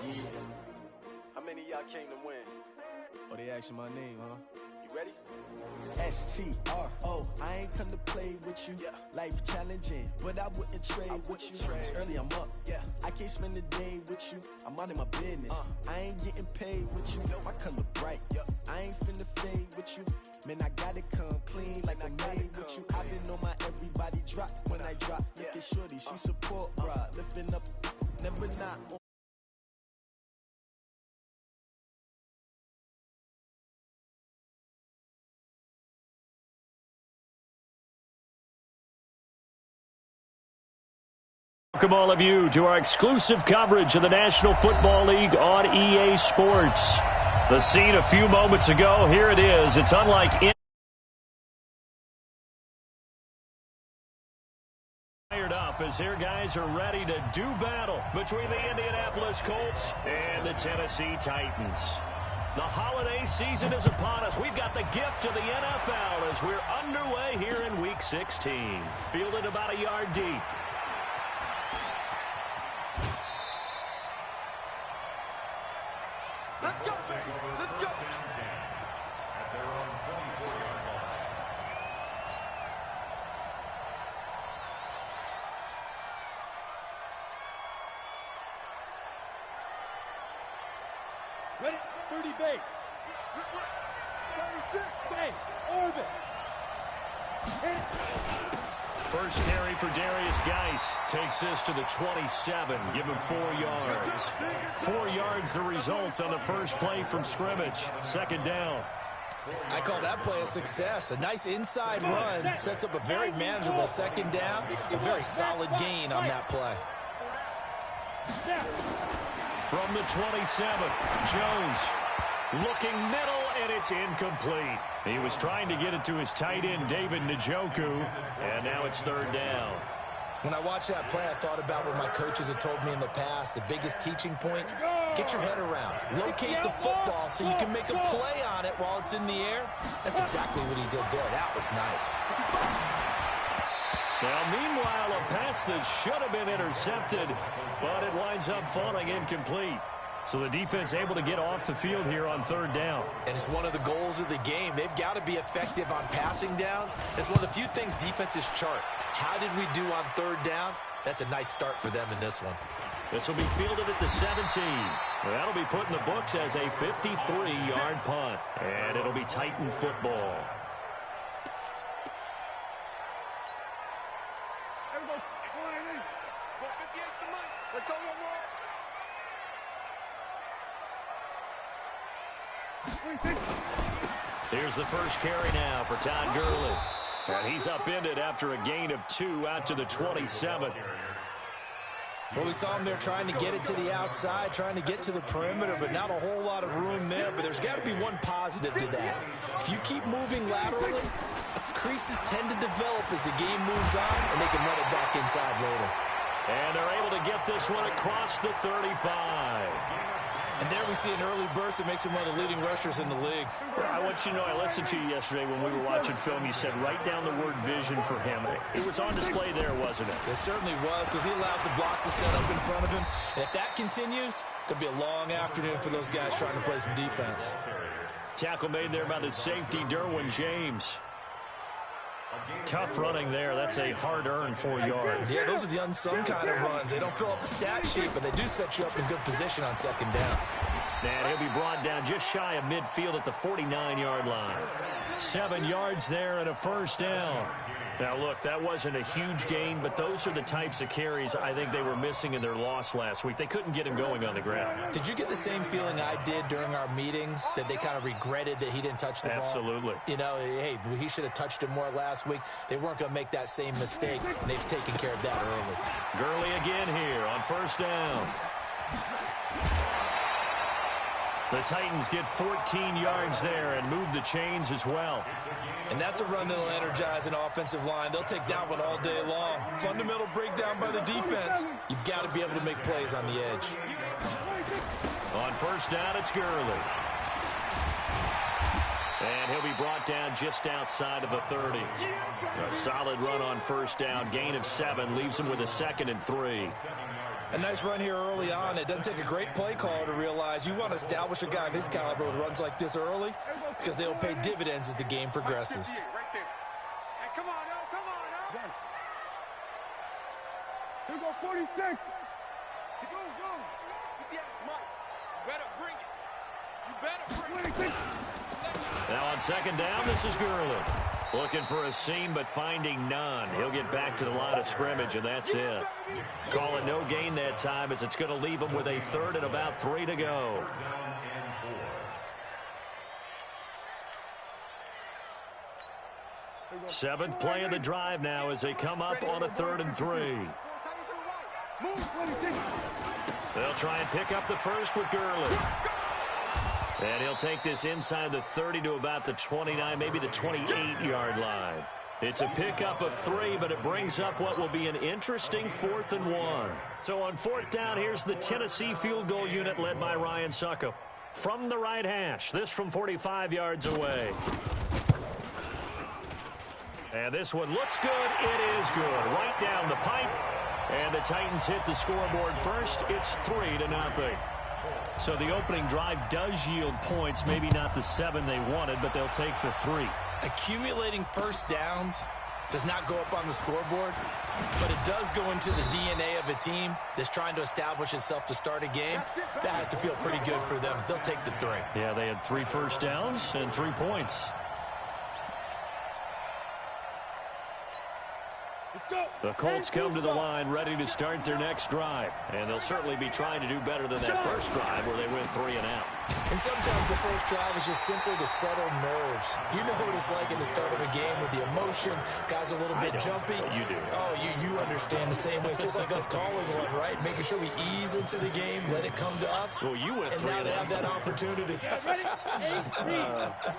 Yeah. How many of y'all came to win? Oh, they asking my name, huh? You ready? STRO, I ain't come to play with you. Yeah. Life challenging, but I wouldn't trade with you. It's early, I'm up. Yeah. I can't spend the day with you. I'm minding my business. I ain't getting paid with you. My color bright. I ain't finna fade with you. Man, I gotta come clean like I'm made with you. I've been on my everybody drop when I drop. Look at shorty, she support, bruh. Lifting up, never not on. Welcome all of you to our exclusive coverage of the National Football League on EA Sports. The scene a few moments ago, here it is. It's unlike fired up as their guys are ready to do battle between the Indianapolis Colts and the Tennessee Titans. The holiday season is upon us. We've got the gift of the NFL as we're underway here in Week 16. Fielded about a yard deep. Let's go, baby. Let's go. At their own 24-yard line. Ready? 30 base. 36. Hey, orbit. First carry for Darius Geis. Takes this to the 27. Give him 4 yards. 4 yards the result on the first play from scrimmage. Second down. I call that play a success. A nice inside run sets up a very manageable second down. A very solid gain on that play. From the 27, Jones looking middle, and it's incomplete. He was trying to get it to his tight end, David Njoku, and now it's third down. When I watched that play, I thought about what my coaches had told me in the past. The biggest teaching point, get your head around. Locate the football so you can make a play on it while it's in the air. That's exactly what he did there. That was nice. Now, meanwhile, a pass that should have been intercepted, but it winds up falling incomplete. So the defense able to get off the field here on third down. And it's one of the goals of the game. They've got to be effective on passing downs. It's one of the few things defenses chart. How did we do on third down? That's a nice start for them in this one. This will be fielded at the 17. That'll be put in the books as a 53-yard punt. And it'll be Titan football. Everybody, flying in. 458's the money. Let's go, Roll. Here's the first carry now for Todd Gurley. And he's upended after a gain of 2 out to the 27. Well, we saw him there trying to get it to the outside, trying to get to the perimeter, but not a whole lot of room there. But there's got to be one positive to that. If you keep moving laterally, creases tend to develop as the game moves on, and they can run it back inside later. And they're able to get this one across the 35. And there we see an early burst that makes him one of the leading rushers in the league. I want you to know, I listened to you yesterday when we were watching film. You said write down the word vision for him. It was on display there, wasn't it? It certainly was, because he allows the blocks to set up in front of him. And if that continues, it'll be a long afternoon for those guys trying to play some defense. Tackle made there by the safety, Derwin James. Tough running there. That's a hard-earned 4 yards. Yeah, those are the unsung kind of runs. They don't fill up the stat sheet, but they do set you up in good position on second down. And he'll be brought down just shy of midfield at the 49-yard line. 7 yards there and a first down. Now, look, that wasn't a huge gain, but those are the types of carries I think they were missing in their loss last week. They couldn't get him going on the ground. Did you get the same feeling I did during our meetings, that they kind of regretted that he didn't touch the ball? Absolutely. You know, hey, he should have touched it more last week. They weren't going to make that same mistake, and they've taken care of that early. Gurley again here on first down. The Titans get 14 yards there and move the chains as well. And that's a run that'll energize an offensive line. They'll take that one all day long. Fundamental breakdown by the defense. You've got to be able to make plays on the edge. On first down, it's Gurley. And he'll be brought down just outside of the 30. A solid run on first down. Gain of 7 leaves him with a 2nd and 3. A nice run here early on. It doesn't take a great play caller to realize you want to establish a guy of his caliber with runs like this early because they'll pay dividends as the game progresses. Right there. Hey, come on now, come on now. Here we go, 46. Go. Get the ass, Mike. You better bring it. You better bring it. 26. Now on second down, this is Gurley. Looking for a seam, but finding none. He'll get back to the line of scrimmage, and that's it. Call it no gain that time, as it's going to leave him with a third and about 3 to go. Seventh play of the drive now as they come up on a 3rd and 3. They'll try and pick up the first with Gurley. And he'll take this inside the 30 to about the 29, maybe the 28-yard line. It's a pickup of 3, but it brings up what will be an interesting 4th and 1. So on 4th down, here's the Tennessee field goal unit led by Ryan Succop. From the right hash, this from 45 yards away. And this one looks good. It is good. Right down the pipe. And the Titans hit the scoreboard first. It's 3-0. So the opening drive does yield points, maybe not the 7 they wanted, but they'll take the 3. Accumulating first downs does not go up on the scoreboard, but it does go into the DNA of a team that's trying to establish itself to start a game. That has to feel pretty good for them. They'll take the 3. Yeah, they had 3 first downs and 3 points. The Colts come to the line ready to start their next drive. And they'll certainly be trying to do better than that first drive where they went 3 and out. And sometimes the first drive is just simply to settle nerves. You know what it's like at the start of a game with the emotion. Guys are a little bit jumpy. You do. Oh, you understand the same way. It's just like us calling one, right? Making sure we ease into the game, let it come to us. Well, you went 3 and out. And now they have that opportunity.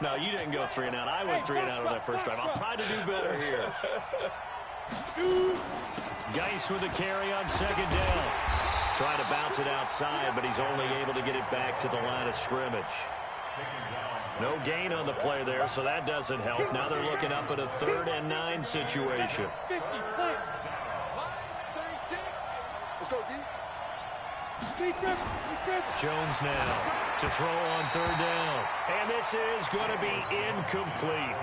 No, you didn't go 3 and out. I went 3 and out on that first drive. I'll try to do better here. Geis with a carry on second down. Trying to bounce it outside, but he's only able to get it back to the line of scrimmage. No gain on the play there, so that doesn't help. Now they're looking up at a 3rd and 9 situation. Let's go, D. Jones now to throw on 3rd down. And this is going to be incomplete.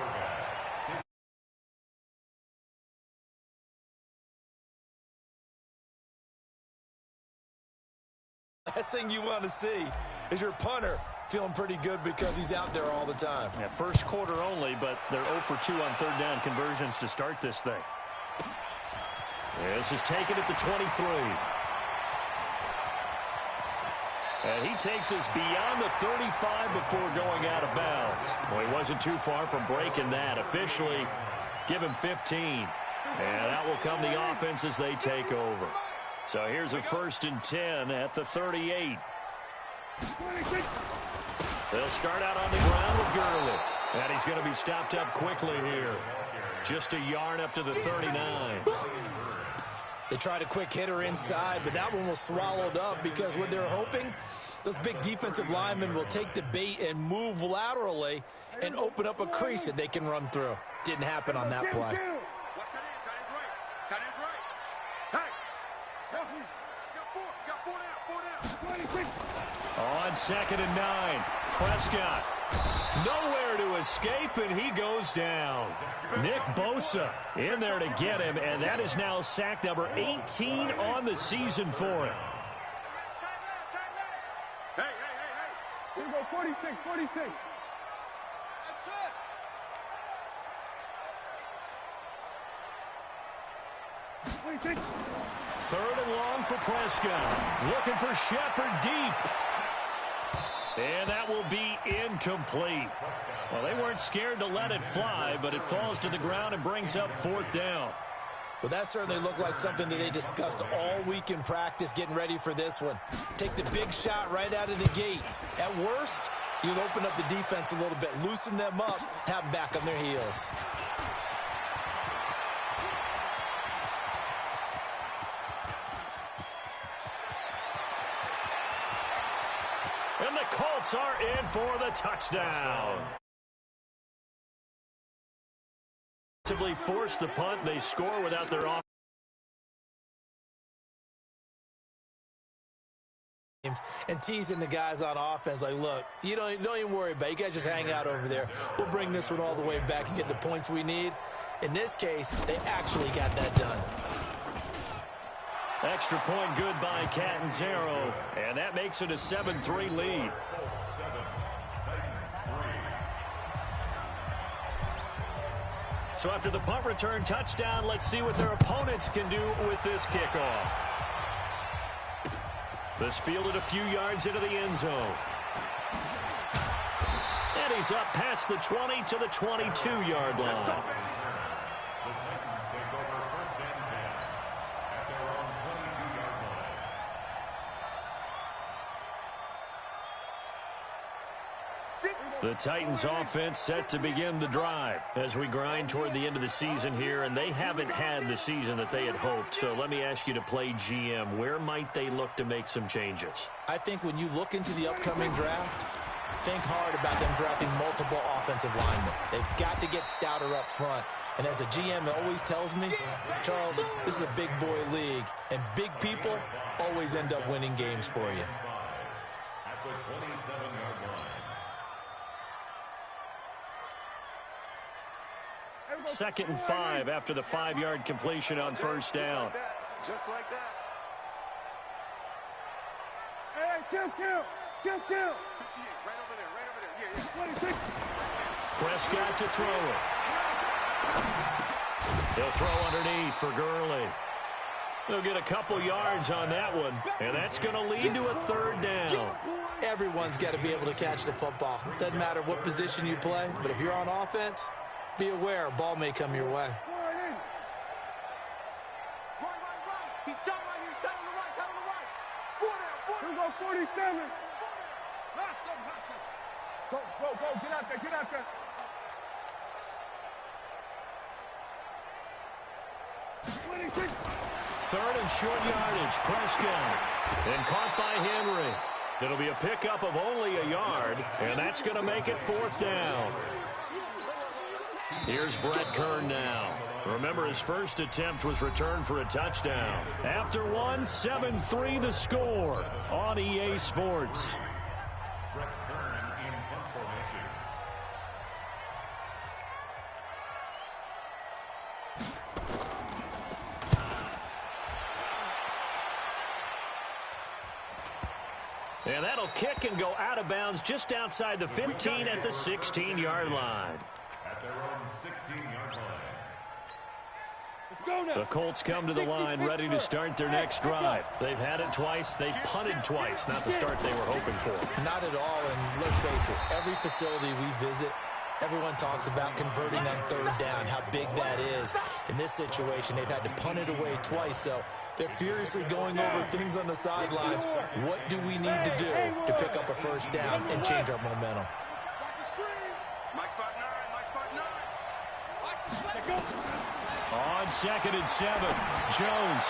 Last thing you want to see is your punter feeling pretty good because he's out there all the time. Yeah, first quarter only, but they're 0 for 2 on 3rd down conversions to start this thing. This is taken at the 23. And he takes us beyond the 35 before going out of bounds. Well, he wasn't too far from breaking that. Officially, give him 15. And that will come the offense as they take over. So here's a 1st and 10 at the 38. They'll start out on the ground with Gurley. And he's going to be stopped up quickly here. Just a yard up to the 39. They tried a quick hitter inside, but that one was swallowed up because what they're hoping, those big defensive linemen will take the bait and move laterally and open up a crease that they can run through. Didn't happen on that play. Watch that in. Tight end's right. Hey. Got 4 down. On 2nd and 9, Prescott. Nowhere to escape, and he goes down. Nick Bosa in there to get him, and that is now sack number 18 on the season for him. Hey. Here we go, 46. That's it. 26. 3rd and long for Prescott. Looking for Shepard deep. And that will be incomplete. Well, they weren't scared to let it fly, but it falls to the ground and brings up 4th down. Well, that certainly looked like something that they discussed all week in practice getting ready for this one. Take the big shot right out of the gate. At worst, you'll open up the defense a little bit, loosen them up, have them back on their heels. And the Colts are in for the touchdown. Force the punt. They score without their offense. and teasing the guys on offense like, look, you don't even worry about it. You guys just hang out over there. We'll bring this one all the way back and get the points we need. In this case, they actually got that done. Extra point good by Catanzaro, and that makes it a 7-3 lead. So after the punt return touchdown, let's see what their opponents can do with this kickoff. This fielded a few yards into the end zone. And he's up past the 20 to the 22-yard line. The Titans take over first and 10 at their own 22-yard line. The Titans offense set to begin the drive as we grind toward the end of the season here, and they haven't had the season that they had hoped. So let me ask you to play GM. Where might they look to make some changes? I think when you look into the upcoming draft, think hard about them drafting multiple offensive linemen. They've got to get stouter up front. And as a GM always tells me, Charles, this is a big boy league, and big people always end up winning games for you. At the 27-yard line. 2nd and 5 after the 5-yard completion on first down. Just like that. Hey, kill. Right over there. Yeah. 26. Prescott to throw it. He'll throw underneath for Gurley. They'll get a couple yards on that one, and that's going to lead to a 3rd down. Everyone's got to be able to catch the football. Doesn't matter what position you play, but if you're on offense, be aware a ball may come your way. Right. He's down right here. Down to the right. 4 down. Here we go, 47. Go. Get out there. 26. 3rd and short yardage. Prescott. And caught by Henry. It'll be a pickup of only a yard, and that's going to make it 4th down. Here's Brett Kern now. Remember, his first attempt was returned for a touchdown. After one, 7-3 the score on EA Sports. Brett Kern in punt formation. And that'll kick and go out of bounds just outside the 15 at the 16-yard line. At their own 16-yard line. The Colts come to the line ready to start their next drive. They've had it twice. They've punted twice. Not the start they were hoping for. Not at all, and let's face it, every facility we visit, everyone talks about converting on 3rd down, how big that is. In this situation, they've had to punt it away twice, so they're furiously going over things on the sidelines. What do we need to do to pick up a 1st down and change our momentum? Mike spot 9. On 2nd and 7, Jones.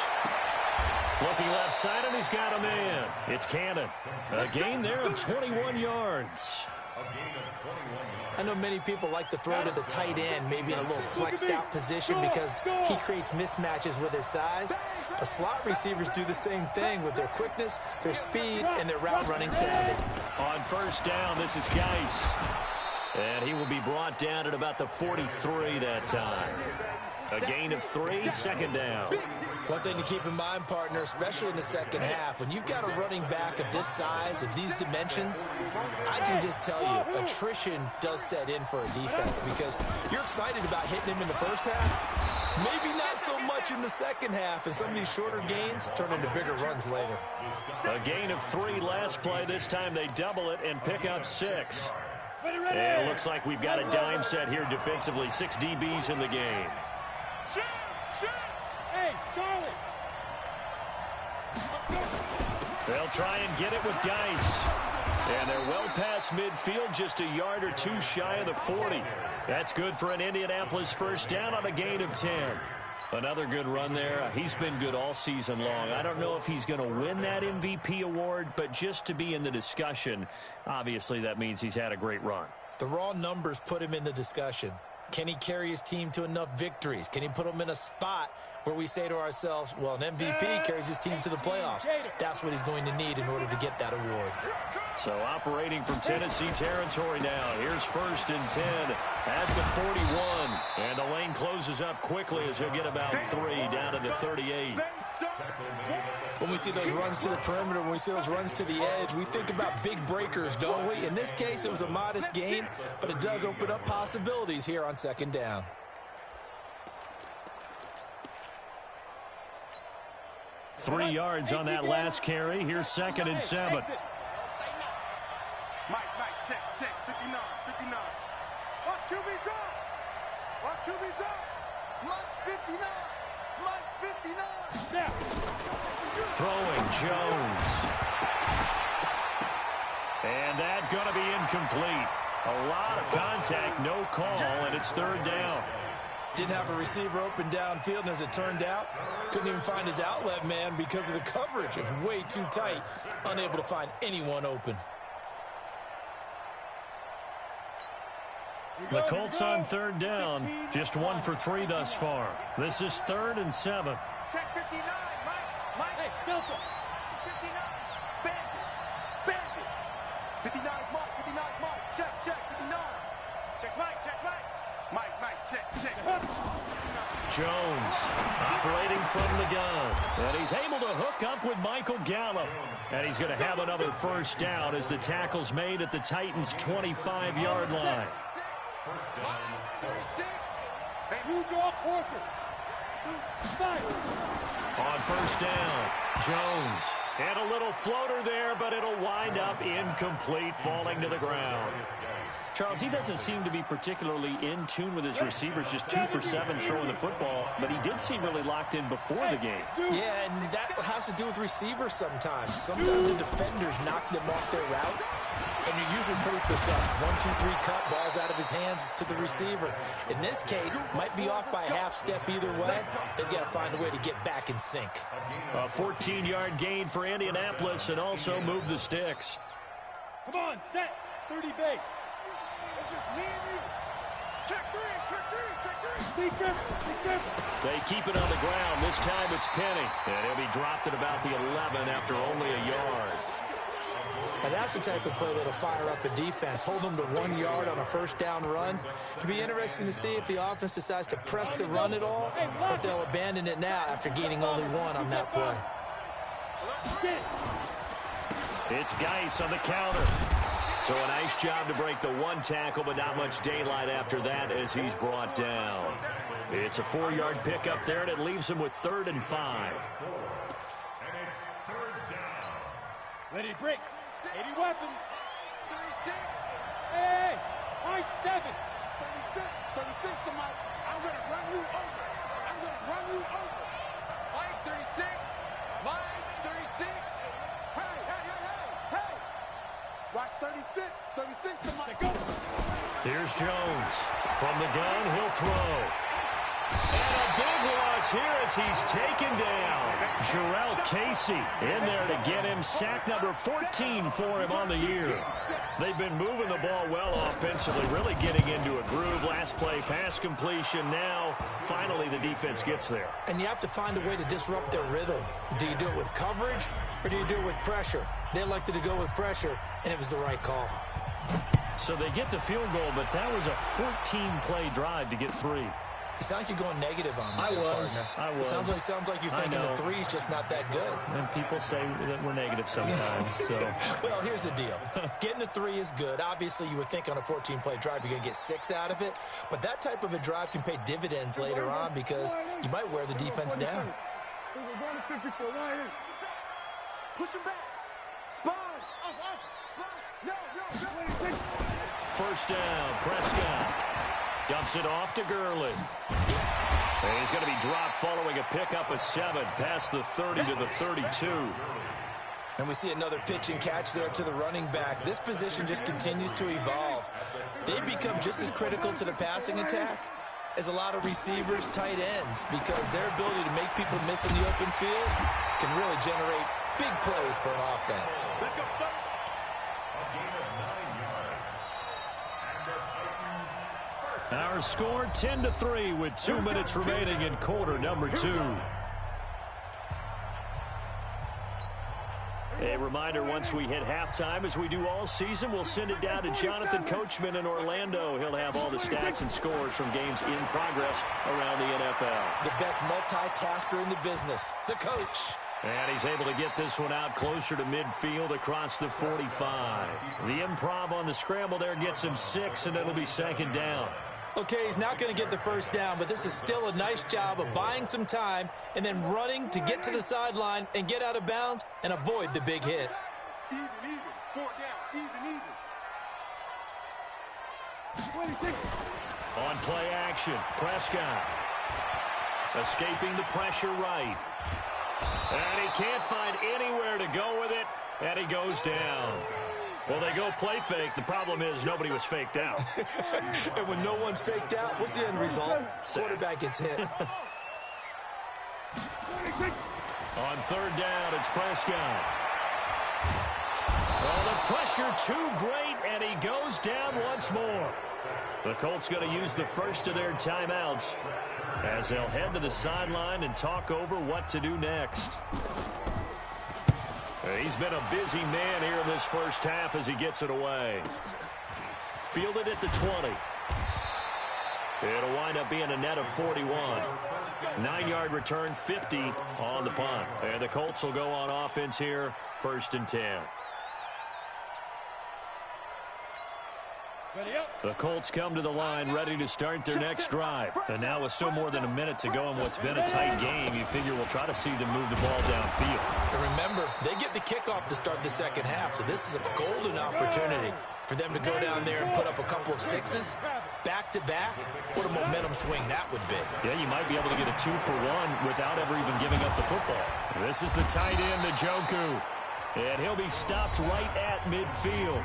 Looking left side, and he's got a man. It's Cannon. A gain there of 21 yards. A gain of 21 yards. I know many people like to throw to the tight end, maybe in a little flexed out position because he creates mismatches with his size. But slot receivers do the same thing with their quickness, their speed, and their route running savvy. On 1st down, this is Geis. And he will be brought down at about the 43 that time. A gain of 3, 2nd down. One thing to keep in mind, partner, especially in the second half, when you've got a running back of this size, of these dimensions, I can just tell you, attrition does set in for a defense because you're excited about hitting him in the first half. Maybe not so much in the second half, and some of these shorter gains turn into bigger runs later. A gain of 3 last play. This time they double it and pick up 6. And it looks like we've got a dime set here defensively. 6 DBs in the game. Hey, Charlie. They'll try and get it with Geis. And they're well past midfield, just a yard or 2 shy of the 40. That's good for an Indianapolis 1st down on a gain of 10. Another good run there. He's been good all season long. I don't know if he's going to win that MVP award, but just to be in the discussion, obviously that means he's had a great run. The raw numbers put him in the discussion. Can he carry his team to enough victories? Can he put them in a spot where we say to ourselves, well, an MVP carries his team to the playoffs. That's what he's going to need in order to get that award. So operating from Tennessee territory now. Here's 1st and 10 at the 41. And the lane closes up quickly as he'll get about 3 down to the 38. When we see those runs to the perimeter, when we see those runs to the edge, we think about big breakers, don't we? In this case, it was a modest gain, but it does open up possibilities here on 2nd down. Three yards on that last carry. Here's 2nd and 7. Mike, check, 59. Watch QB drop. Watch QB drop. Mike's 59. Mike's 59. Snap. Throwing Jones. And that going to be incomplete. A lot of contact, no call, and it's 3rd down. Didn't have a receiver open downfield, and as it turned out, couldn't even find his outlet man because of the coverage. It's way too tight, unable to find anyone open. The Colts on 3rd down, just 1 for 3 thus far. This is 3rd and 7. Check 59. Mike. Hey, Delta. 59. Bandit. 59 Mike. 59 Mike. Check, 59. Check Mike. Mike, check. Jones operating from the gun. And he's able to hook up with Michael Gallup. And he's going to have another 1st down as the tackle's made at the Titans' 25-yard line. Huge off horses. On 1st down, Jones. And a little floater there, but it'll wind up incomplete, falling to the ground. Charles, he doesn't seem to be particularly in tune with his receivers, just 2 for 7 throwing the football, but he did seem really locked in before the game. Yeah, and that has to do with receivers sometimes. Sometimes the defenders knock them off their route, and you're usually pretty precise. 1, 2, 3 cut, balls out of his hands to the receiver. In this case, might be off by a half step either way. They've got to find a way to get back in sync. A 14-yard gain for Indianapolis and also move the sticks. Come on, set. 30 base. It's just me and you. Check 3. Defense. They keep it on the ground. This time it's Penny. And he'll be dropped at about the 11 after only a yard. And that's the type of play that'll fire up a defense. Hold them to 1 yard on a 1st down run. It'll be interesting to see if the offense decides to press the run at all, or if they'll abandon it now after gaining only 1 on that play. It's Geis on the counter. So a nice job to break the 1 tackle, but not much daylight after that as he's brought down. It's a 4-yard pickup there, and it leaves him with 3rd and 5. And it's 3rd down. Ready to break. 80 weapon. 36. Hey, nice 7. 36 to Mike. I'm going to run you over. Mike, 36. Mike, 36. Hey. Watch 36. 36 to Mike. Go. Here's Jones. From the gun, he'll throw. And a big loss here as he's taken down. Jarrell Casey in there to get him sack number 14 for him on the year. They've been moving the ball well offensively, really getting into a groove. Last play, pass completion. Now, finally, the defense gets there. And you have to find a way to disrupt their rhythm. Do you do it with coverage, or do you do it with pressure? They elected to go with pressure, and it was the right call. So they get the field goal, but that was a 14-play drive to get 3. You sound like you're going negative on me. I was. It sounds like you're thinking the 3's just not that good. And people say that we're negative sometimes. So. Well, here's the deal. Getting the 3 is good. Obviously, you would think on a 14-play drive you're going to get 6 out of it. But that type of a drive can pay dividends later on because you might wear the defense down. Push him back. Sponge. Up. No. 1st down, Prescott. Dumps it off to Gurley. And he's going to be dropped following a pickup of 7 past the 30 to the 32. And we see another pitch and catch there to the running back. This position just continues to evolve. They become just as critical to the passing attack as a lot of receivers, tight ends, because their ability to make people miss in the open field can really generate big plays for an offense. Let's go. A gain of 9 yards. And the Titans Our score 10-3 with 2 minutes remaining in quarter number 2. A reminder, once we hit halftime, as we do all season, we'll send it down to Jonathan Coachman in Orlando. He'll have all the stats and scores from games in progress around the NFL. The best multitasker in the business, the coach. And he's able to get this one out closer to midfield across the 45. The improv on the scramble there gets him 6, and it'll be second down. Okay, he's not going to get the first down, but this is still a nice job of buying some time and then running to get to the sideline and get out of bounds and avoid the big hit. Even, 4 down, even. On play action, Prescott. Escaping the pressure right. And he can't find anywhere to go with it, and he goes down. Well, they go play fake. The problem is nobody was faked out. And when no one's faked out, what's the end result? Quarterback gets hit. On third down, it's Prescott. Well, the pressure too great, and he goes down once more. The Colts going to use the first of their timeouts as they'll head to the sideline and talk over what to do next. He's been a busy man here in this first half as he gets it away. Fielded at the 20. It'll wind up being a net of 41. 9-yard return, 50 on the punt. And the Colts will go on offense here, 1st and 10. The Colts come to the line ready to start their next drive. And now with still more than a minute to go in what's been a tight game, you figure we'll try to see them move the ball downfield. And remember, they get the kickoff to start the second half, so this is a golden opportunity for them to go down there and put up a couple of 6s back-to-back. What a momentum swing that would be. Yeah, you might be able to get a 2-for-1 without ever even giving up the football. This is the tight end, Njoku. And he'll be stopped right at midfield.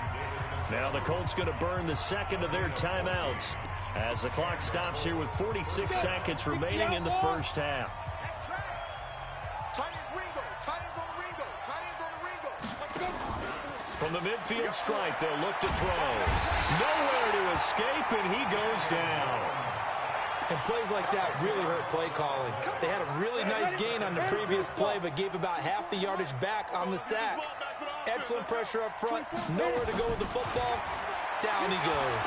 Now the Colts going to burn the second of their timeouts as the clock stops here with 46 seconds remaining in the first half. From the midfield stripe, they'll look to throw. Nowhere to escape, and he goes down. And plays like that really hurt play calling. They had a really nice gain on the previous play, but gave about half the yardage back on the sack. Excellent pressure up front. Nowhere to go with the football. Down he goes.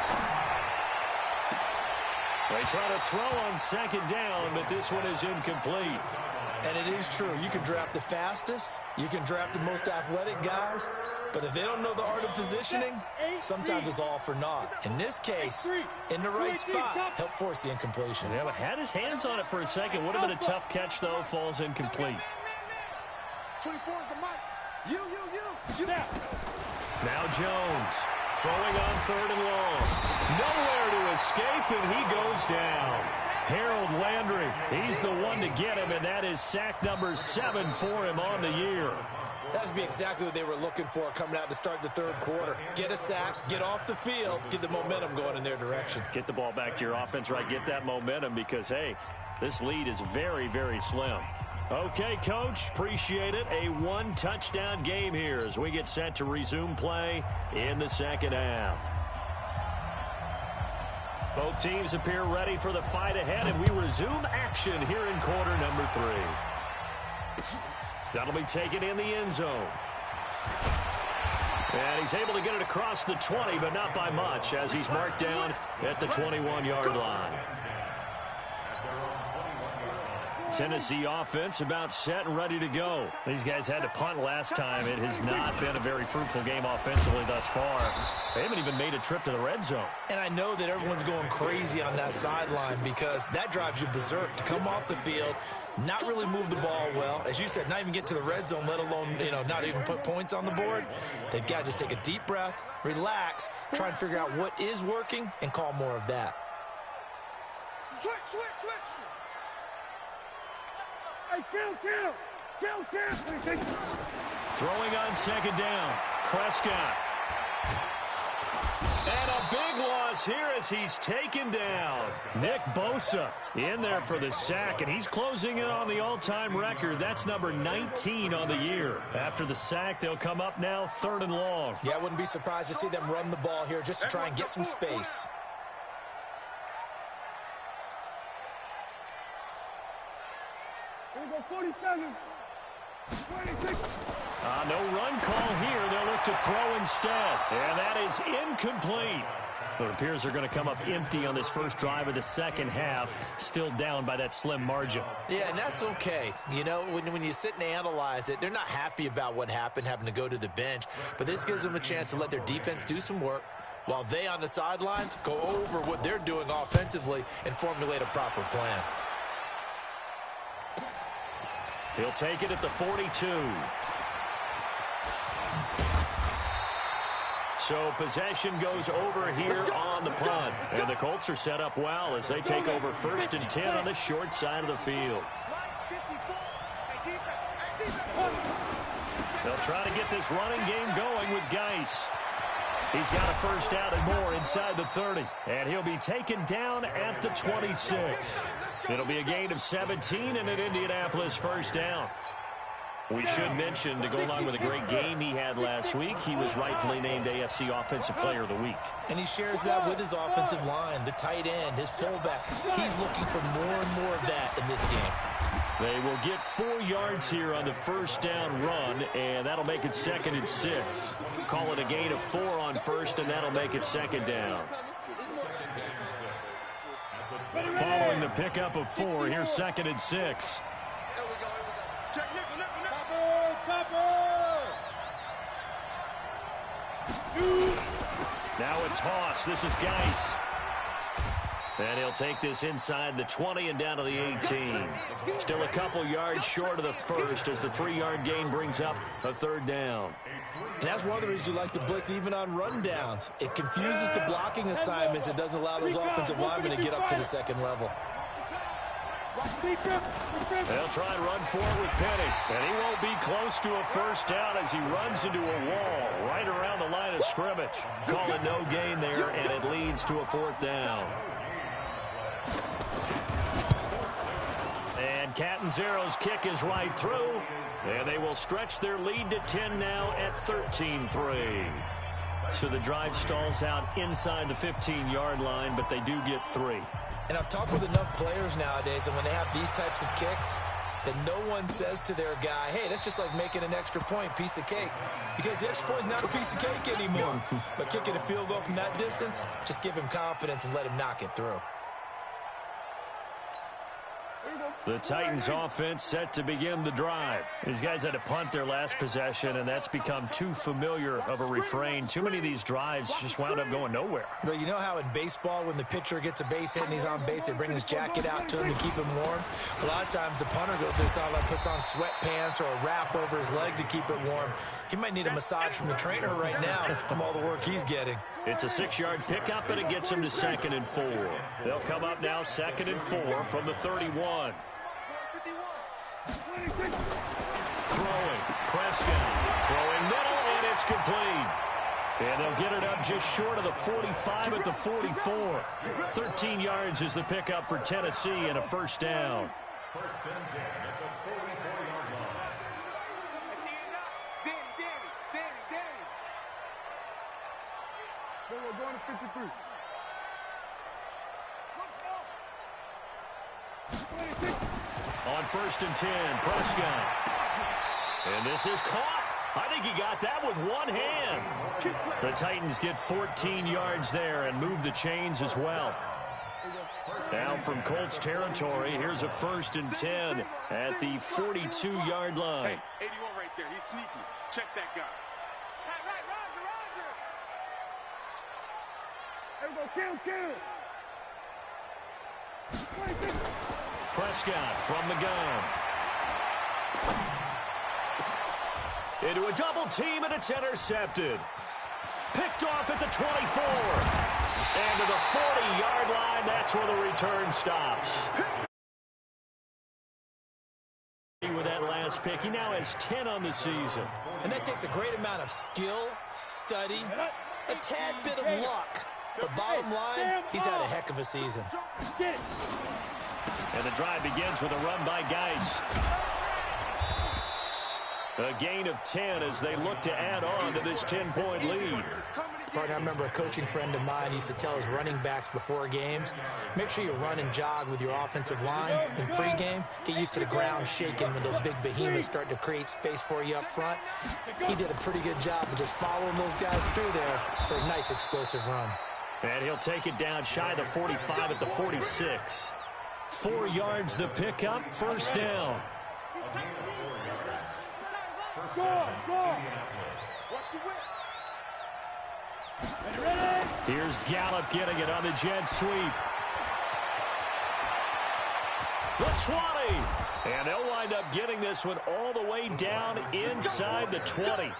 They try to throw on second down, but this one is incomplete. And it is true. You can draft the fastest. You can draft the most athletic guys. But if they don't know the art of positioning, sometimes it's all for naught. In this case, in the right spot, help force the incompletion. Yeah, but had his hands on it for a second. Would have been a tough catch, though. Falls incomplete. 24 is the mic. You. Now Jones throwing on 3rd and long. Nowhere to escape, and he goes down. Harold Landry, he's the one to get him, and that is sack number 7 for him on the year. That would be exactly what they were looking for coming out to start the third quarter. Get a sack, get off the field, get the momentum going in their direction. Get the ball back to your offense, right? Get that momentum because, hey, this lead is very, very slim. Okay, Coach, appreciate it. A 1-touchdown game here as we get set to resume play in the second half. Both teams appear ready for the fight ahead, and we resume action here in quarter number 3. That'll be taken in the end zone. And he's able to get it across the 20, but not by much, as he's marked down at the 21-yard line. Tennessee offense about set and ready to go. These guys had to punt last time. It has not been a very fruitful game offensively thus far. They haven't even made a trip to the red zone. And I know that everyone's going crazy on that sideline because that drives you berserk to come off the field, not really move the ball well. As you said, not even get to the red zone, let alone, not even put points on the board. They've got to just take a deep breath, relax, try and figure out what is working, and call more of that. Switch. Hey, kill. Throwing on second down, Prescott. And a big loss here as he's taken down. Nick Bosa in there for the sack, and he's closing in on the all-time record. That's number 19 on the year. After the sack, they'll come up now 3rd and long. Yeah, I wouldn't be surprised to see them run the ball here just to try and get some space. No run call here. They'll look to throw instead. And that is incomplete. It appears they're going to come up empty on this first drive of the second half, still down by that slim margin. Yeah, and that's okay. You know, when you sit and analyze it, they're not happy about what happened, having to go to the bench. But this gives them a chance to let their defense do some work while they on the sidelines go over what they're doing offensively and formulate a proper plan. He'll take it at the 42. So possession goes over here on the punt. And the Colts are set up well as they take over 1st and 10 on the short side of the field. They'll try to get this running game going with Geis. He's got a first down and more inside the 30. And he'll be taken down at the 26. It'll be a gain of 17 and an Indianapolis first down. We should mention, to go along with a great game he had last week, he was rightfully named AFC Offensive Player of the Week. And he shares that with his offensive line, the tight end, his fullback. He's looking for more and more of that in this game. They will get 4 yards here on the first down run, and that'll make it 2nd and 6. Call it a gain of 4 on first, and that'll make it 2nd down. Following the pickup of 4, here's 2nd and 6. Now a toss. This is Geis. And he'll take this inside the 20 and down to the 18. Still a couple yards short of the first as the 3-yard gain brings up a 3rd down. And that's one of the reasons you like to blitz even on rundowns. It confuses the blocking assignments. It doesn't allow those offensive linemen to get up to the 2nd level. They'll try and run for it with Penny. And he won't be close to a first down as he runs into a wall right around the line of scrimmage. Call it no gain there, and it leads to a 4th down. And Catanzaro's kick is right through. And they will stretch their lead to 10 now at 13-3. So the drive stalls out inside the 15-yard line, but they do get 3. And I've talked with enough players nowadays, and when they have these types of kicks, that no one says to their guy, hey, that's just like making an extra point, piece of cake. Because the extra point is not a piece of cake anymore. But kicking a field goal from that distance, just give him confidence and let him knock it through. The Titans offense set to begin the drive. These guys had to punt their last possession, and that's become too familiar of a refrain. Too many of these drives just wound up going nowhere. But you know how in baseball, when the pitcher gets a base hit and he's on base, they bring his jacket out to him to keep him warm? A lot of times the punter goes to the sideline, puts on sweatpants or a wrap over his leg to keep it warm. He might need a massage from the trainer right now from all the work he's getting. It's a 6-yard pickup, and it gets him to 2nd and 4. They'll come up now 2nd and 4 from the 31. Throwing, Prescott, throwing middle, and it's complete. And they'll get it up just short of the 45 at the 44. 13 yards is the pickup for Tennessee and a first down. First and 10 at the 44-yard line. We're going to 53. On 1st and 10, Prescott. And this is caught. I think he got that with one hand. The Titans get 14 yards there and move the chains as well. Now from Colts territory, here's a 1st and 10 at the 42-yard line. Hey, 81 right there. He's sneaky. Check that guy. Kill. Prescott from the gun. Into a double team, and it's intercepted. Picked off at the 24. And to the 40-yard line, that's where the return stops. With that last pick, he now has 10 on the season. And that takes a great amount of skill, study, a tad bit of luck. But bottom line, he's had a heck of a season. And the drive begins with a run by Geis. A gain of 10 as they look to add on to this 10-point lead. partner. I remember a coaching friend of mine used to tell his running backs before games, make sure you run and jog with your offensive line in pregame. Get used to the ground shaking when those big behemoths start to create space for you up front. He did a pretty good job of just following those guys through there for a nice explosive run. And he'll take it down shy of the 45 at the 46. 4 yards the pickup, first down. Here's Gallup getting it on the jet sweep. The 20. And they'll wind up getting this one all the way down inside the 20.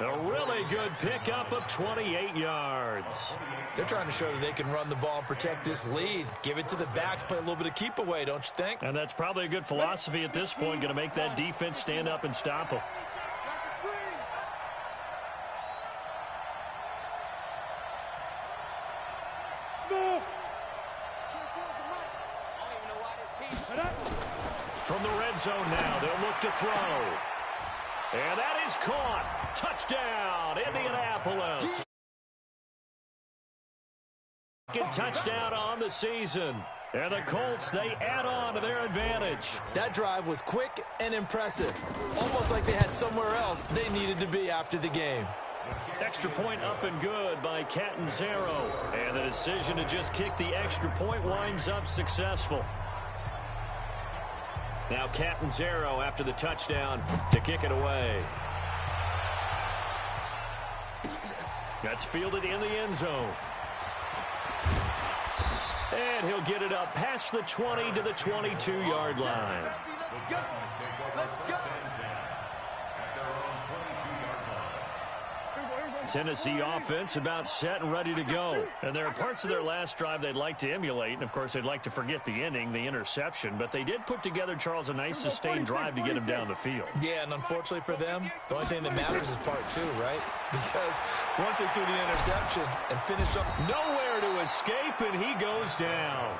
A really good pickup of 28 yards. They're trying to show that they can run the ball and protect this lead. Give it to the backs, play a little bit of keep away, don't you think? And that's probably a good philosophy at this point, going to make that defense stand up and stop them. From the red zone now, they'll look to throw. And that is caught. Touchdown, Indianapolis. Second touchdown on the season. And the Colts, they add on to their advantage. That drive was quick and impressive. Almost like they had somewhere else they needed to be after the game. Extra point up and good by Catanzaro. And the decision to just kick the extra point winds up successful. Now Catanzaro after the touchdown to kick it away. That's fielded in the end zone. And he'll get it up past the 20 to the 22-yard line. Let's go. Tennessee offense about set and ready to go. And there are parts of their last drive they'd like to emulate. And, of course, they'd like to forget the inning, the interception. But they did put together, Charles, a nice sustained drive to get him down the field. Yeah, and unfortunately for them, the only thing that matters is part two, right? Because once they threw the interception and finished up. Nowhere to escape, and he goes down.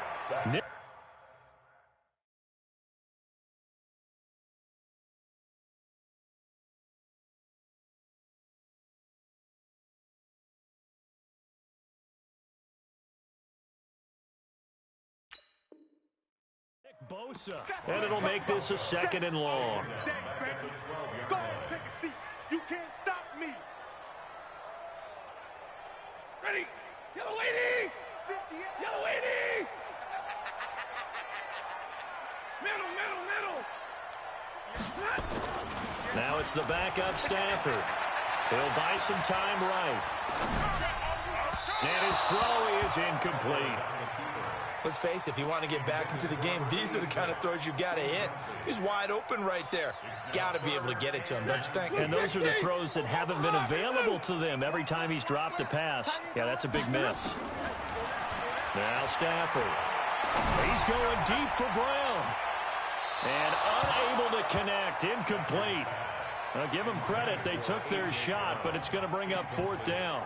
Bosa, and it'll make this a second and long. Go ahead, take a seat. You can't stop me. Ready? Yellow 80! 58. Yellow 80! Middle. Now it's the backup Stafford. He'll buy some time right. And his throw is incomplete. Let's face it, if you want to get back into the game, these are the kind of throws you got to hit. He's wide open right there. Got to be able to get it to him, don't you think? And those are the throws that haven't been available to them every time he's dropped a pass. Yeah, that's a big miss. Now Stafford. He's going deep for Brown. And unable to connect. Incomplete. Now, give them credit. They took their shot, but it's going to bring up fourth down.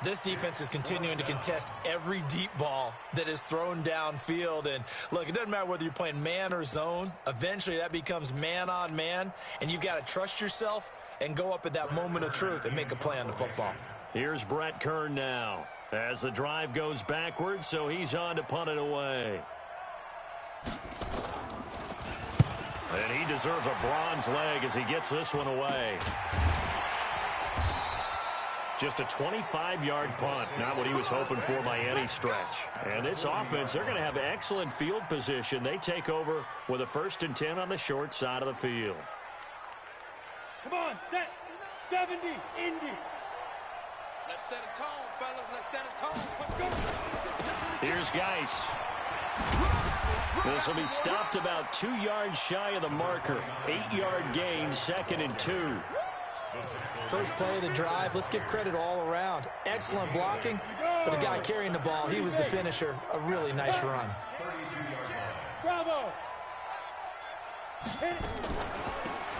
This defense is continuing to contest every deep ball that is thrown downfield. And, look, it doesn't matter whether you're playing man or zone. Eventually, that becomes man on man. And you've got to trust yourself and go up at that moment of truth and make a play on the football. Here's Brett Kern now as the drive goes backwards, so he's on to punt it away. And he deserves a bronze leg as he gets this one away. Just a 25-yard punt, not what he was hoping for by any stretch. And this offense, they're going to have excellent field position. They take over with a 1st and 10 on the short side of the field. Come on, set. 70, Indy. Let's set a tone, fellas. Let's set a tone. Let's go. Here's Geis. This will be stopped about 2 yards shy of the marker. 8-yard gain, 2nd and 2. First play of the drive, let's give credit all around. Excellent blocking, but the guy carrying the ball, he was the finisher. A really nice run. Bravo.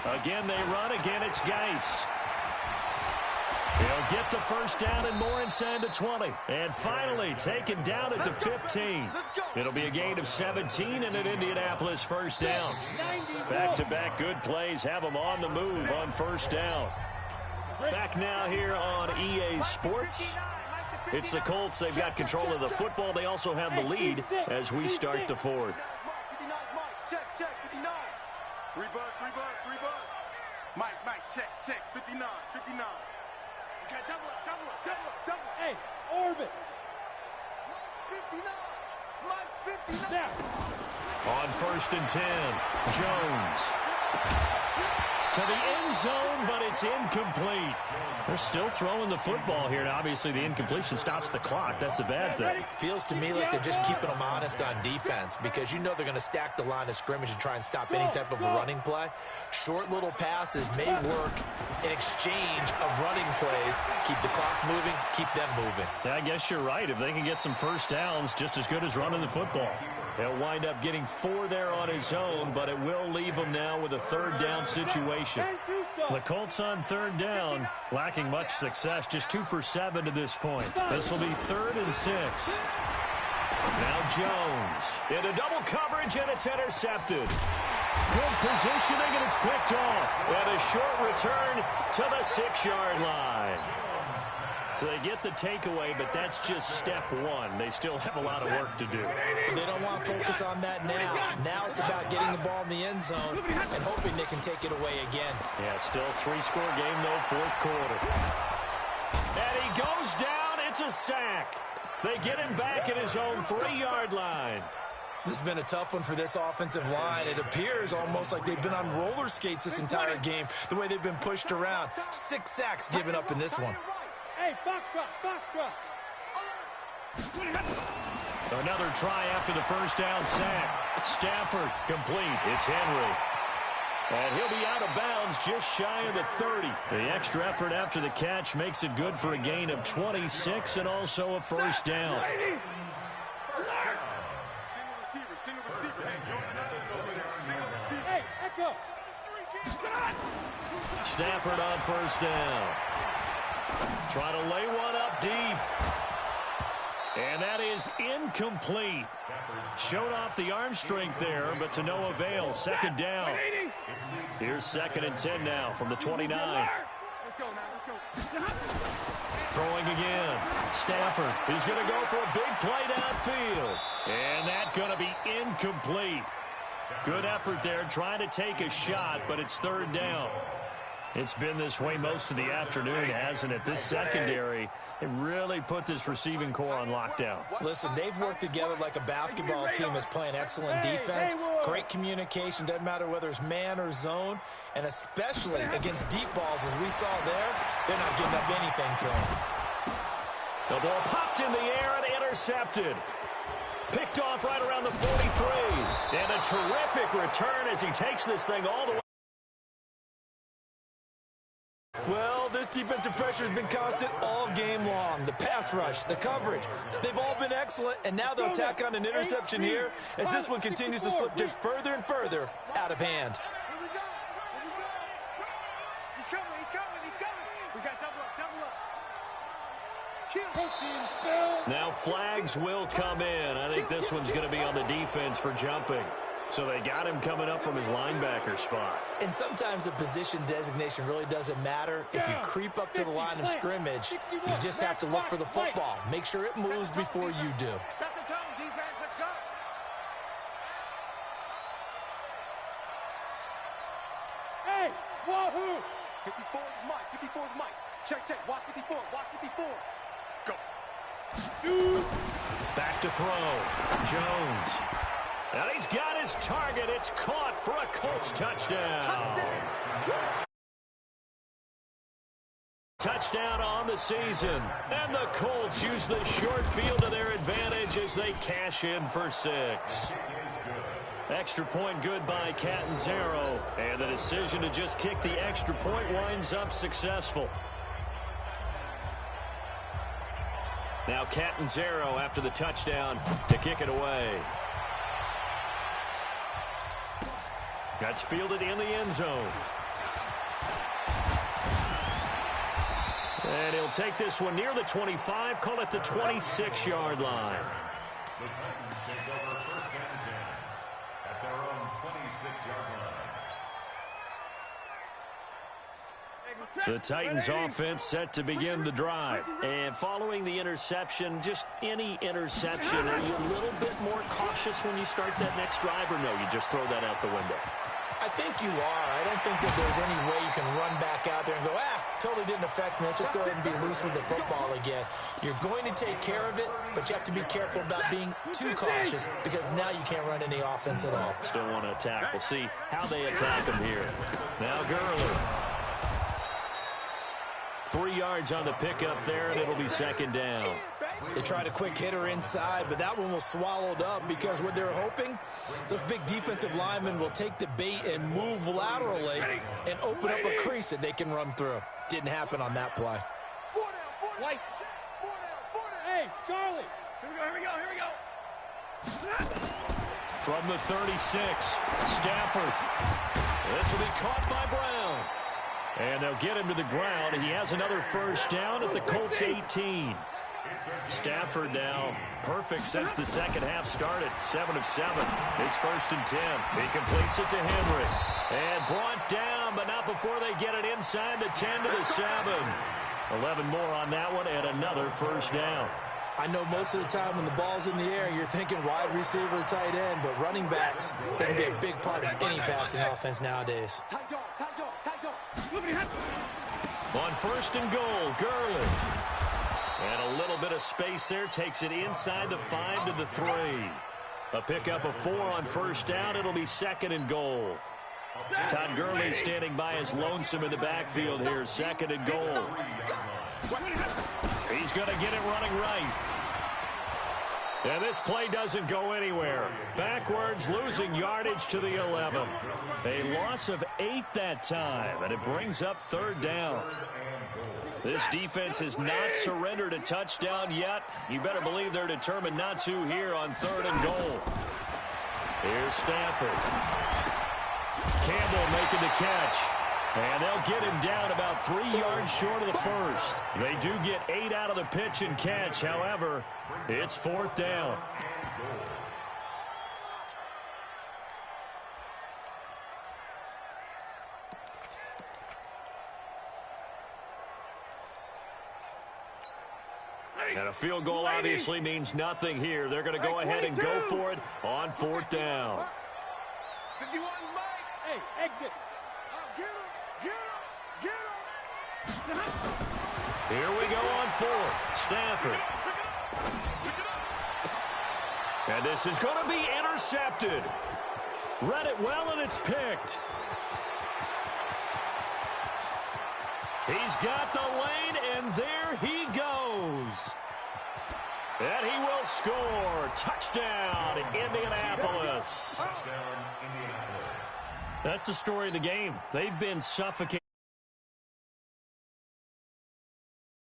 Again, they run. Again, it's Geis. He'll get the first down and more inside the 20. And finally, taken down at the 15. It'll be a gain of 17 and an Indianapolis first down. Back-to-back good plays have them on the move on first down. Back now here on EA Sports. It's the Colts. They've got control of the football. They also have the lead as we start the fourth. Check, 59. Three bud. Mike, check, 59. Okay, double up. Hey, orbit. 59. Mike's 59. Now. On 1st and 10, Jones. To the end zone, but it's incomplete. They're still throwing the football here. Now, obviously, the incompletion stops the clock. That's a bad thing. Feels to me like they're just keeping them honest on defense because you know they're going to stack the line of scrimmage and try and stop any type of a running play. Short little passes may work in exchange of running plays. Keep the clock moving, keep them moving. Yeah, I guess you're right. If they can get some first downs, just as good as running the football. He'll wind up getting 4 there on his own, but it will leave him now with a 3rd down situation. The Colts on 3rd down, lacking much success, just 2 for 7 to this point. This will be 3rd and 6. Now Jones into double coverage, and it's intercepted. Good positioning, and it's picked off. And a short return to the 6-yard line. So they get the takeaway, but that's just step 1. They still have a lot of work to do. They don't want to focus on that now. Now it's about getting the ball in the end zone and hoping they can take it away again. Yeah, still 3-score game, though, 4th quarter. And he goes down. It's a sack. They get him back at his own 3-yard line. This has been a tough one for this offensive line. It appears almost like they've been on roller skates this entire game, the way they've been pushed around. 6 sacks given up in this one. Hey, foxtrot. Another try after the 1st down sack. Stafford complete. It's Henry. And he'll be out of bounds just shy of the 30. The extra effort after the catch makes it good for a gain of 26 and also a 1st down. Single receiver. Hey, echo. Stafford on 1st down. Trying to lay one up deep. And that is incomplete. Showed off the arm strength there, but to no avail. 2nd down. Here's 2nd and 10 now from the 29. Let's go. Throwing again. Stafford is going to go for a big play downfield. And that's going to be incomplete. Good effort there, trying to take a shot, but it's 3rd down. It's been this way most of the afternoon, hasn't it? This secondary, they really put this receiving core on lockdown. Listen, they've worked together like a basketball team is playing excellent defense. Great communication, doesn't matter whether it's man or zone, and especially against deep balls, as we saw there, they're not giving up anything to them. The ball popped in the air and intercepted. Picked off right around the 43. And a terrific return as he takes this thing all the way. Well, this defensive pressure has been constant all game long. The pass rush, the coverage, they've all been excellent, and now they'll tack on an interception here as this one continues to slip just further and further out of hand. Here we go. He's coming. We got double up. Now flags will come in. I think this one's going to be on the defense for jumping. So they got him coming up from his linebacker spot. And sometimes the position designation really doesn't matter. If you creep up to the line of scrimmage, you just have to look for the football. Make sure it moves before you do. Set the tone, defense. Let's go. Hey, wahoo! 54 is Mike. Check. Watch 54. Go. Shoot! Back to throw. Jones. And he's got his target. It's caught for a Colts touchdown. Touchdown on the season. And the Colts use the short field to their advantage as they cash in for 6. Extra point good by Catanzaro. And the decision to just kick the extra point winds up successful. Now Catanzaro after the touchdown to kick it away. That's fielded in the end zone. And he'll take this one near the 25, call it the 26-yard line. The Titans take over 1st and 10 at their own 26-yard line. The Titans offense set to begin the drive. And following the interception, just any interception, are you a little bit more cautious when you start that next drive, or no, you just throw that out the window? I think you are. I don't think that there's any way you can run back out there and go, totally didn't affect me. Let's just go ahead and be loose with the football again. You're going to take care of it, but you have to be careful about being too cautious because now you can't run any offense at all. Still want to attack. We'll see how they attack him here. Now Gurley. 3 yards on the pickup there, and it'll be second down. They tried a quick hitter inside, but that one was swallowed up because what they're hoping, those big defensive linemen will take the bait and move laterally and open up a crease that they can run through. Didn't happen on that play. Hey, Charlie. Here we go. From the 36, Stafford. This will be caught by Brown. And they'll get him to the ground. He has another first down at the Colts 18. Stafford now perfect since the second half started. 7 of 7. It's 1st and 10. He completes it to Henry. And brought down, but not before they get it inside the 10 to the 7. 11 more on that one and another first down. I know most of the time when the ball's in the air, you're thinking wide receiver, tight end, but running backs, they can be a big part of any passing offense nowadays. On 1st and goal, Gurley. And a little bit of space there, takes it inside the 5 to the 3. A pickup of 4 on first down. It'll be 2nd and goal. Todd Gurley standing by his lonesome in the backfield here. 2nd and goal. He's going to get it running right. And this play doesn't go anywhere. Backwards, losing yardage to the 11. A loss of 8 that time, and it brings up 3rd down. This defense has not surrendered a touchdown yet. You better believe they're determined not to here on 3rd and goal. Here's Stafford. Campbell making the catch. And they'll get him down about 3 yards short of the first. They do get 8 out of the pitch and catch. However, it's 4th down. And a field goal obviously means nothing here. They're going to go ahead and go for it on 4th down. 51, Mike. Hey, exit. Get him. Here we go on 4th. Stafford. And this is going to be intercepted. Read it well, and it's picked. He's got the lane, and there he goes. And he will score. Touchdown, Indianapolis. Touchdown, Indianapolis. That's the story of the game. They've been suffocating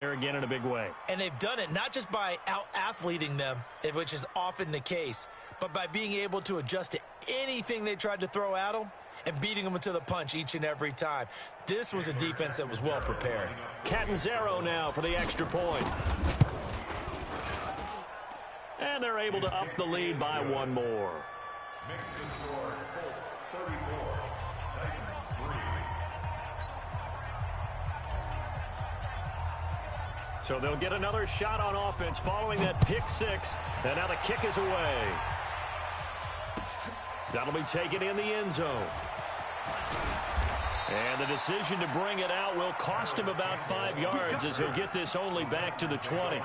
again in a big way. And they've done it not just by out-athleting them, which is often the case, but by being able to adjust to anything they tried to throw at them and beating them to the punch each and every time. This was a defense that was well prepared. Catanzaro now for the extra point. And they're able to up the lead by 1 more. Makes the score Colts 34, Titans 3. So they'll get another shot on offense following that pick 6. And now the kick is away. That'll be taken in the end zone. And the decision to bring it out will cost him about 5 yards as he'll get this only back to the 20.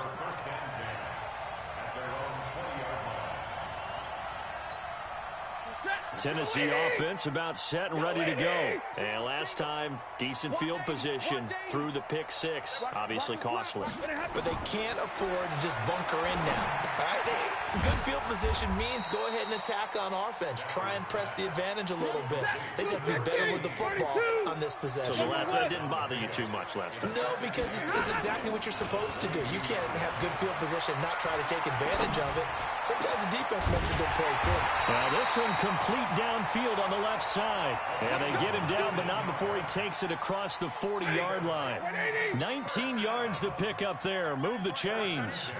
Tennessee offense about set and ready to go. And last time, decent field position through the pick 6. Obviously costly. But they can't afford to just bunker in now. All right? Good field position means go ahead and attack on offense. Try and press the advantage a little bit. They just have to be better with the football on this possession. So the last one didn't bother you too much last time? No, because it's exactly what you're supposed to do. You can't have good field position and not try to take advantage of it. Sometimes the defense makes a good play, too. Now this one complete downfield on the left side. And they get him down, but not before he takes it across the 40-yard line. 19 yards to pick up there. Move the chains.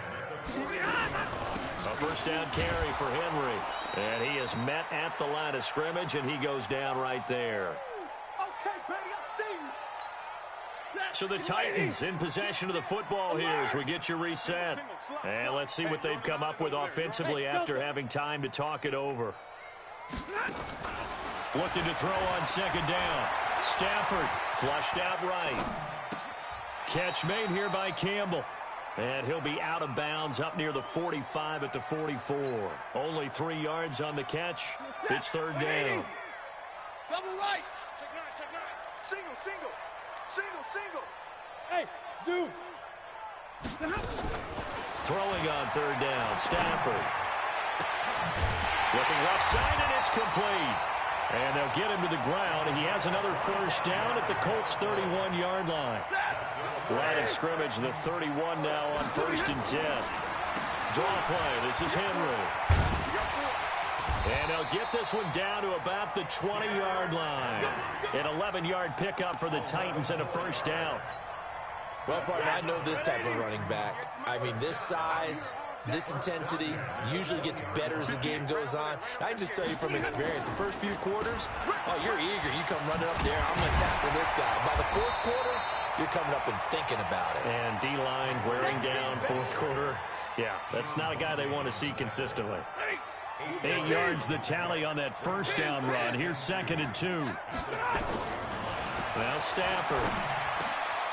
A first down carry for Henry. And he is met at the line of scrimmage, and he goes down right there. Okay, baby, I see you. So the Titans in possession of the football here as we get you reset. And let's see what they've come up with offensively after having time to talk it over. Looking to throw on second down. Stafford flushed out right. Catch made here by Campbell. And he'll be out of bounds up near the 45 at the 44. Only 3 yards on the catch. It's third down. Double right. Check nine. Single. Hey, zoom. Throwing on third down. Stafford. Looking left side, and it's complete. And they'll get him to the ground, and he has another first down at the Colts' 31-yard line. Line of scrimmage, the 31 now on 1st and 10. Draw play. This is Henry. And they'll get this one down to about the 20-yard line. An 11-yard pickup for the Titans and a first down. Well, partner, I know this type of running back. I mean, this size, this intensity usually gets better as the game goes on. I can just tell you from experience, the first few quarters, oh, you're eager. You come running up there, I'm going to tackle this guy. By the 4th quarter, you're coming up and thinking about it. And D-line wearing down 4th quarter. Yeah, that's not a guy they want to see consistently. 8 yards the tally on that first down run. Here's 2nd and 2. Now Stafford.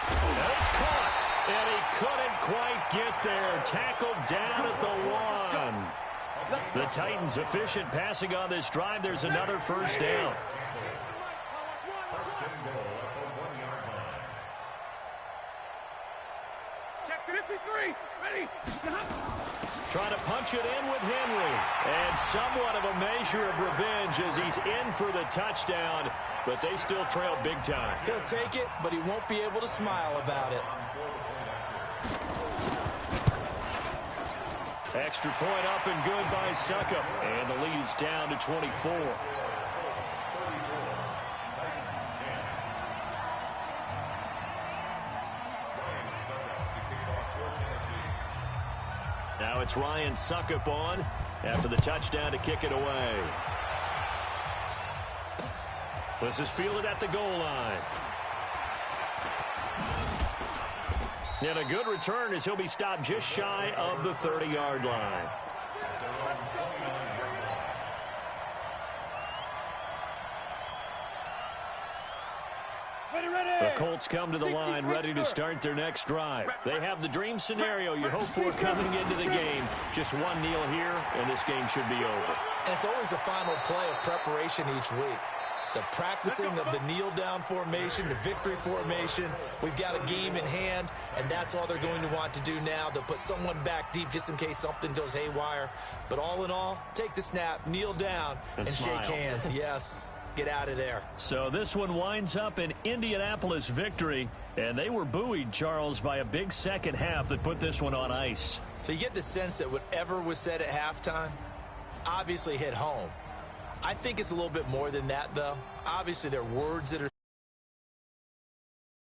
And it's caught. And he couldn't quite get there. Tackled down at the 1. The Titans efficient passing on this drive. There's another first down. First and goal at the 1-yard line. Check 53. Ready. Trying to punch it in with Henry. And somewhat of a measure of revenge as he's in for the touchdown. But they still trail big time. He'll take it, but he won't be able to smile about it. Extra point up and good by Succop. And the lead is down to 24. Now it's Ryan Succop on after the touchdown to kick it away. This is fielded at the goal line. And a good return as he'll be stopped just shy of the 30-yard line. The Colts come to the line ready to start their next drive. They have the dream scenario you hope for coming into the game. Just one kneel here, and this game should be over. And it's always the final play of preparation each week. The practicing of the kneel-down formation, the victory formation. We've got a game in hand, and that's all they're going to want to do now. They'll put someone back deep just in case something goes haywire. But all in all, take the snap, kneel down, and shake hands. Yes, get out of there. So this one winds up an Indianapolis victory, and they were buoyed, Charles, by a big second half that put this one on ice. So you get the sense that whatever was said at halftime obviously hit home. I think it's a little bit more than that, though. Obviously, there are words that are